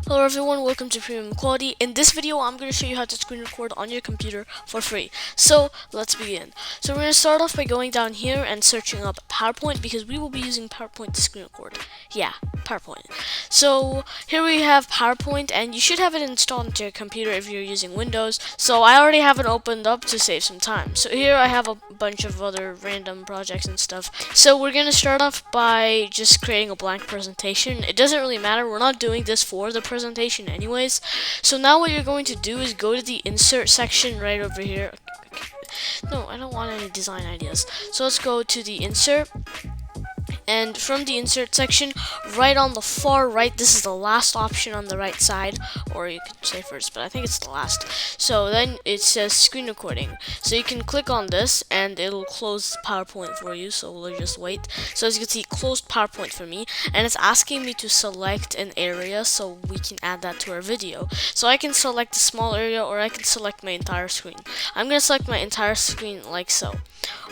Hello everyone, welcome to PREIMUM Quality. In this video, I'm going to show you how to screen record on your computer for free. So, let's begin. So we're going to start off by going down here and searching up PowerPoint because we will be using PowerPoint to screen record. Yeah, PowerPoint. So, here we have PowerPoint and you should have it installed into your computer if you're using Windows. So, I already have it opened up to save some time. So, here I have a bunch of other random projects and stuff. So, we're going to start off by just creating a blank presentation. It doesn't really matter. We're not doing this for the presentation anyways. So now what you're going to do is go to the insert section right over here. No, I don't want any design ideas. So let's go to the insert. And from the insert section, right on the far right, this is the last option on the right side, or you could say first, but I think it's the last. So then it says screen recording. So you can click on this and it'll close PowerPoint for you, so we'll just wait. So as you can see, it closed PowerPoint for me, and it's asking me to select an area so we can add that to our video. So I can select a small area or I can select my entire screen. I'm going to select my entire screen like so.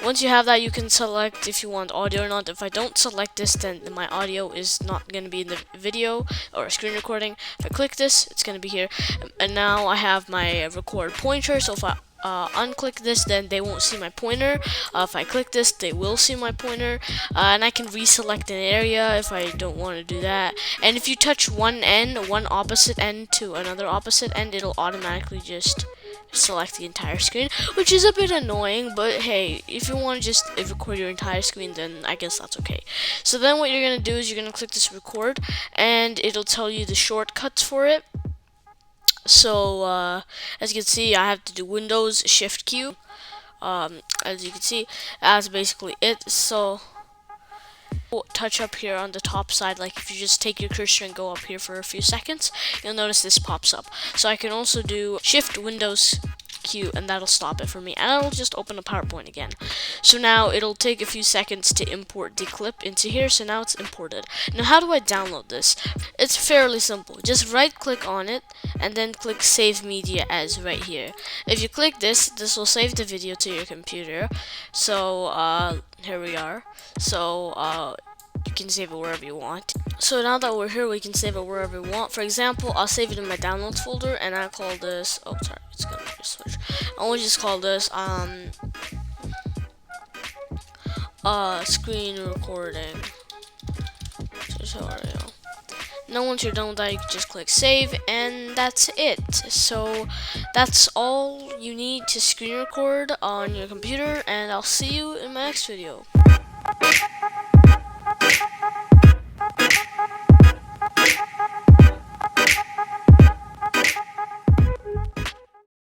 Once you have that, you can select if you want audio or not. If I don't select this, then my audio is not going to be in the video or screen recording. If I click this, it's going to be here. And now I have my record pointer, so if I unclick this, then they won't see my pointer. If I click this, they will see my pointer. And I can reselect an area if I don't want to do that. And if you touch one opposite end to another opposite end, it'll automatically just select the entire screen, which is a bit annoying, but hey, if you want to just record your entire screen, then I guess that's okay. So then what you're going to do is you're going to click this record, and it'll tell you the shortcuts for it. So as you can see, I have to do Windows Shift Q. As you can see, that's basically it. So touch up here on the top side, like if you just take your cursor and go up here for a few seconds, you'll notice this pops up. So I can also do Shift Windows Q, and that'll stop it for me, and I'll just open a PowerPoint again. So now it'll take a few seconds to import the clip into here. So now it's imported. Now how do I download this? It's fairly simple. Just right click on it and then click Save Media As right here. If you click this, this will save the video to your computer. So here we are. So you can save it wherever you want. So now that we're here, we can save it wherever we want. For example, I'll save it in my downloads folder, and I'll call this, oh sorry, it's gonna just switch. I'll just call this screen recording tutorial. Now once you're done with that, you can just click save, and that's it. So that's all you need to screen record on your computer, and I'll see you in my next video.